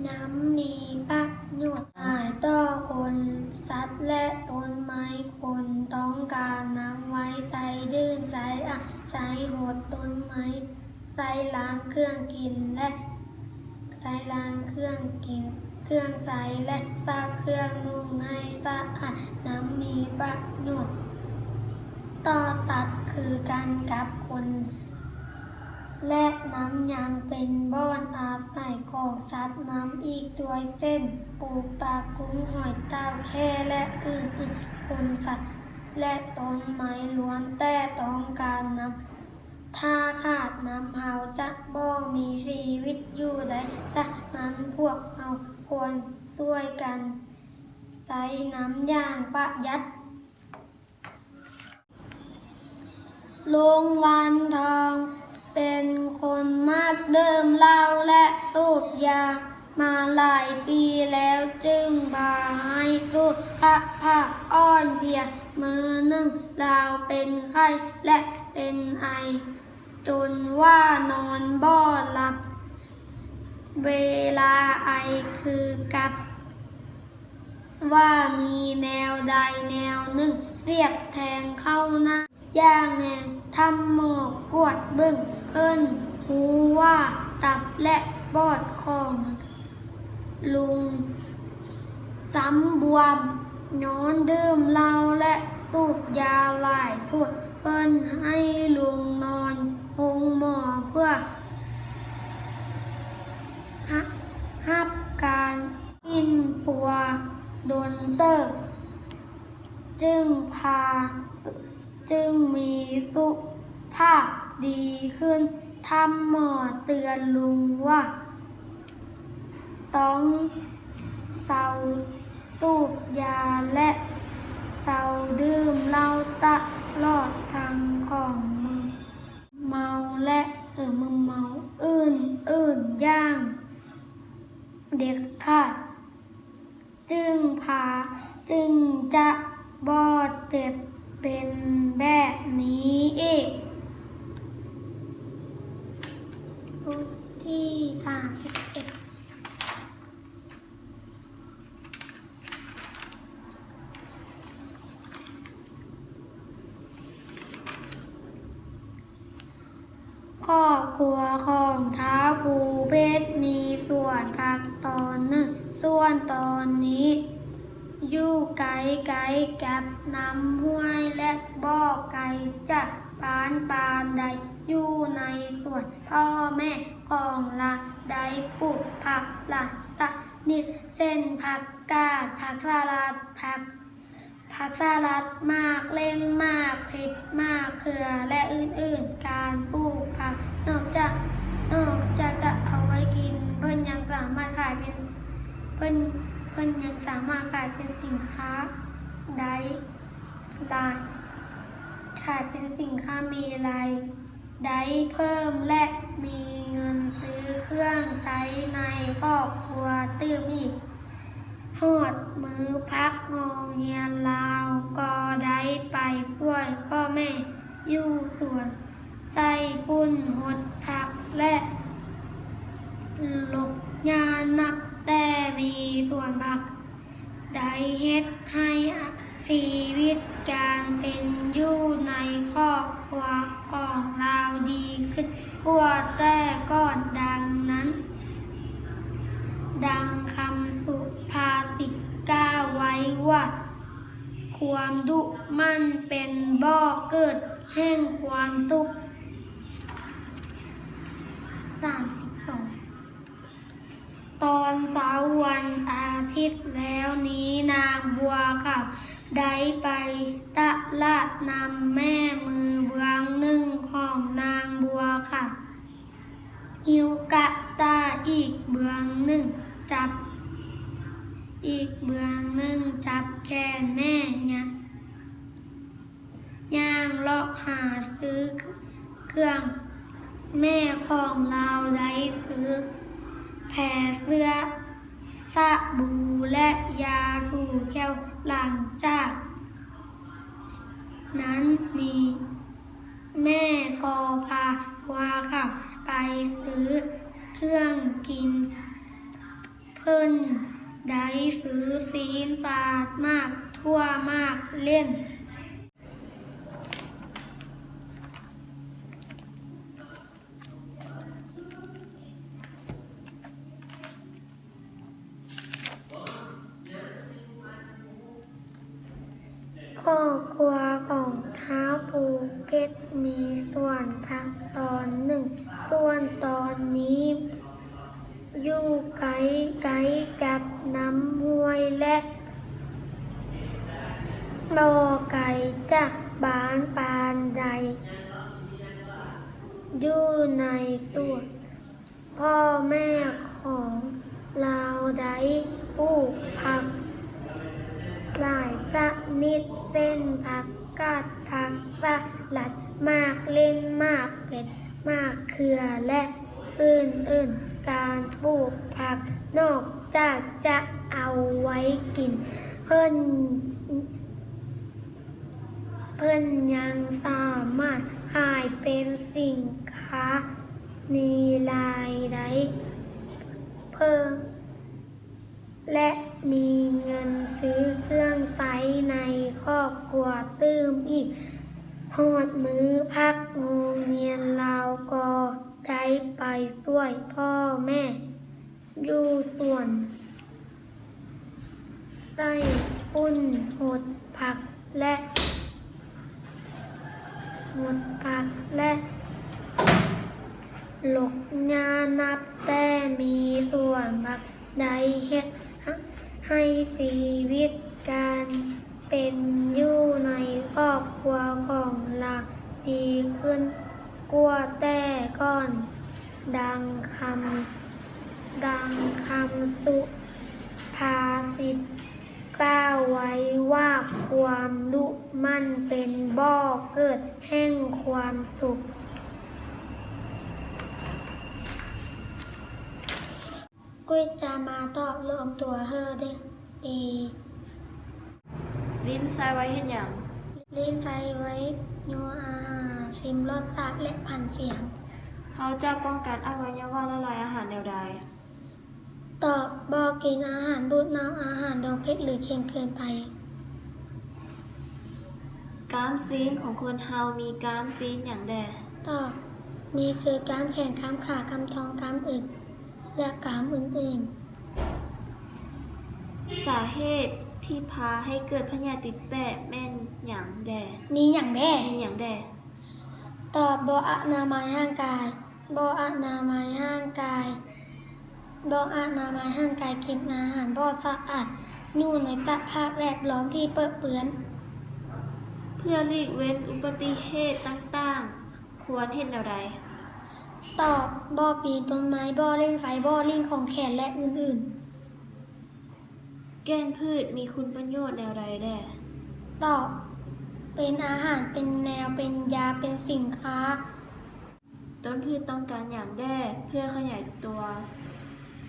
น้ำมีประโยชน์หลายต่อคนสัตว์และต้นไม้คนต้องการน้ำไว้ใส่ดื่มใส่ใส่หดต้นไม้ใส่ล้างเครื่องกินและใส่ล้างเครื่องกินเครื่องใส่และซักเครื่องนุ่งให้สะอาดน้ำมีประโยชน์ต่อสัตว์คือกันกับคนและน้ำยังเป็นบ่อนอาศัยของสัตว์น้ำอีกด้วยเส้นปูปลากุ้งหอยเต่าแค่และอื่นๆคนสัตว์และต้นไม้ล้วนแต่ต้องการน้ำถ้าขาดน้ำเราจะบ่มีชีวิตอยู่ได้ฉะนั้นพวกเราควรช่วยกันใช้น้ำอย่างประหยัดลุงวันทองเป็นคนมากดื่มเหล้าและสูบยามาหลายปีแล้วจึงพาให้สุขภาพอ่อนเพลียมือหนึ่งเราเป็นไข้และเป็นไอจนว่านอนบ่หลับเวลาไอคือกับว่ามีแนวใดแนวหนึ่งเสียบแทงเข้าหน้าย่างแหงทำหมอกกวดเบิ่งเพิ่นหูว่าตับและปอดของลุงสำบวมย้อนดื่มเหล้าและสูบยาหลายพวกเพิ่นให้ลุงนอนห้องหมอเพื่อรับการกินปัวโดนเติบจึงมีสุขภาพดีขึ้นทำหมอเตือนลุงว่าต้องเศร้าสูบยาและเศร้าดื่มเหล้าตลอดทางของมึงเมาและมึงเมาอื่นอย่างเด็ดขาดจึงจะบ่เจ็บเป็นแบบนี้อีกบทที่31ครอบครัวของท้าวภูเพชรมีส่วนพักตอนหนึ่งส่วนตอนนี้อยู่ไกลกับน้ำห้วยและบ่อไกลจากบ้านปานใดอยู่ในสวนพ่อแม่ของละได้ปลูกผักหลายชนิดเช่นผักกาดผักสลัดมากเล่นมากเผ็ดมากเขือและอื่นๆการปลูกผักนอกจากจะเอาไว้กินเพิ่นยังสามารถขายเป็นสินค้าได้หลายขายเป็นสินค้ามีรายได้เพิ่มและมีเงินซื้อเครื่องใช้ในครอบครัวตื้มอีกฮอดมือพักโรงเรียนลาวก็ได้ไปช่วยพ่อแม่อยู่สวนใส่ฝุ่นหดผักและลกหญ้านับแต่มีส่วนผักได้เฮ็ดให้ชีวิตการเป็นอยู่ในครอบครัวของเราดีขึ้นกว่าแต่ก่อนดังนั้นดังคำสุภาษิตกล่าวไว้ว่าความดุมันเป็นบ่อเกิดแห่งความสุข32ตอนเช้าวันอาทิตย์แล้วนี้นางบัวขาวได้ไปตลาดนำแม่มือเบื้องหนึ่งของนางบัวขาวหิวกะตาอีกเบื้องหนึ่งจับแขนแม่ย่างเลาะหาซื้อเครื่องแม่ของเราได้ซื้อแผ่เสื้อสบู่และยาถูแก้วหลังจากนั้นมีแม่ก็พาบัวขาวไปซื้อเครื่องกิน เ พิ่นได้ซื้อศีลปาดมากทั่วมากเล่นครอบครัวของท้าวภูเพชรมีส่วนพักตอนหนึ่งส่วนตอนนี้อยู่ไกลไกลกับน้ำห้วยและบ่ไกลจากบ้านปานใดอยู่ในสวนพ่อแม่ของเราได้ปลูกผักหลายชนิดเส้นผักกาดผักสลัดหมากเล่นหมากเป็ดหมากเขือและอื่นๆการปลูกผักนอกจากจะเอาไว้กินเพิ่นยังสามารถขายเป็นสินค้ามีรายได้เพิ่มและมีเงินซื้อเครื่องใช้ในครอบครัวเติมอีกฮอดมื้อพักโรงเรียนเราก็ได้ไปช่วยพ่อแม่อยู่สวนใส่ฝุ่นหดผักและหลกหญ้านับแต่มีส่วนบักใดเฮ็ดให้ชีวิตการเป็นอยู่ในครอบครัวของเราดีขึ้นกว่าแต่ก่อนดังคำสุภาษิตกล่าวไว้ว่าความดุมันเป็นบ่อเกิดแห่งความสุขกุ้ยจะมาตอบรวมตัวเฮอเด้ปี ลิ้นใส่ไว้เฮ็ดหยัง ลิ้นใช้ไว้ยัวอาหารชิมรสชาติและพันเสียง เขาจะป้องกันอวัยวะละลายอาหารแนวใด ตอบบอกกินอาหารบูดน้ำอาหารดองเผ็ดหรือเค็มเกินไป กล้ามซีนของคนเฮามีกล้ามซีนหยังแด ตอบมีคือกล้ามแขนกล้ามขากล้ามท้องกล้ามอึกและกล้ามอื่น สาเหตุที่พาให้เกิดพยาธิติดแปะแม่นหยังแด ๆมีอย่างแน่ มีหยังแด ตอบบ่อนามัยร่างกายบ่อนามัยร่างกายบ่อนามัยร่างกายกินอาหารบ่สะอาดอยู่ในสภาพแวดล้อมที่เปื้อนเปื้อน เพื่อหลีกเว้นอุบัติเหตุต่างๆ ควรเฮ็ดแนวใด ตอบบ่อปีนต้นไม้บ่อเล่นไฟบ่อลิงของแขนและอื่นๆ แกงพืชมีคุณประโยชน์แนวใดแด ตอบเป็นอาหารเป็นแนวเป็นยาเป็นสินค้า ต้นพืชต้องการหยังแดเพื่อขยายตัว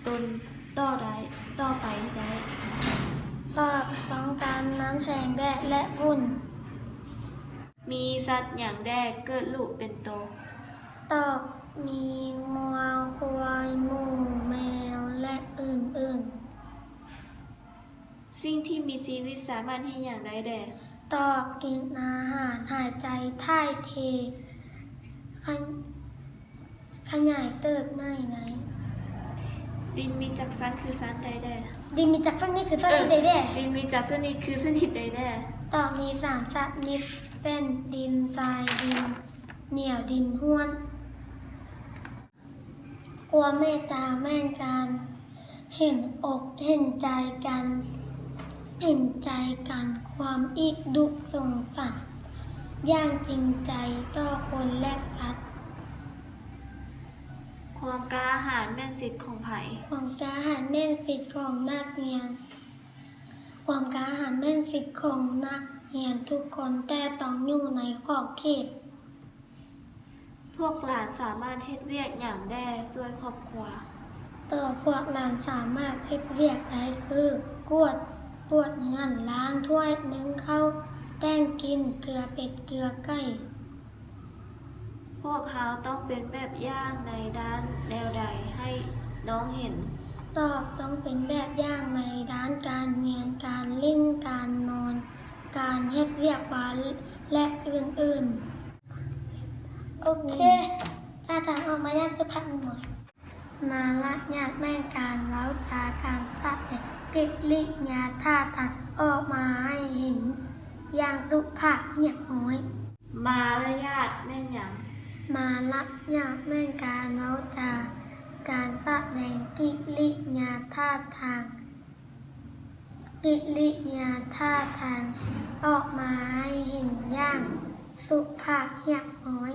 ตนต่อไปได้ ตอบต้องการน้ำแสงแดดและฝุ่น มีสัตว์หยังแดเกิดลูกเป็นโต ตอบมีงัวควายหมูแมวและอื่นๆ สิ่งที่มีชีวิตสามารถให้อย่างใดแด ตอบกินอาหารหายใจถ่ายเทขยายเติบไหน ดินมีจักสันคือสันใดแด ดินมีจักรสักนิดคือสักนิดใดแด่ ดินมีจักชนิดคือชนิดใดแด ตอบมีสามชนิดเส้นดินทรายดินเหนียวดินห้วนความเมตตาแม่นการเห็นอกเห็นใจกันความอิดุสงสารอย่างจริงใจต่อคนและสัตว์ ความกล้าหาญแม่นสิทธิ์ของไผ ความกล้าหาญแม่นสิทธิ์ของนักเรียน ความกล้าหาญแม่นสิทธิ์ของนักเรียนทุกคนแต่ต้องอยู่ในขอบเขต พวกหลานสามารถเฮ็ดเวียกอย่างแด่ช่วยครอบครัว ต่อพวกหลานสามารถเช็ดเวียกได้คือกวดเงินล้างถ้วยนึ่งข้าวแต่งกินเกลือเป็ดเกลือไก่ พวกเขาต้องเป็นแบบอย่างในด้านแนวใดให้น้องเห็น ตอบต้องเป็นแบบอย่างในด้านการเรียนการเล่นการนอน การเฮ็ดเวียกบ้านและอื่นๆ โอเคถ้าทางออกมาอย่างสุภาพหน่อย มาละอยากแม่งการเว้าจาการแสดงกิริยาท่าทางออกมาให้เห็นอย่างสุภาพเรียบร้อย มารยาทแม่นหยัง มาละอยากแม่งการเว้าจาการแสดงกิริยาท่าทาง กิริยาท่าทางออกมาให้เห็นอย่างสุภาพเรียบร้อย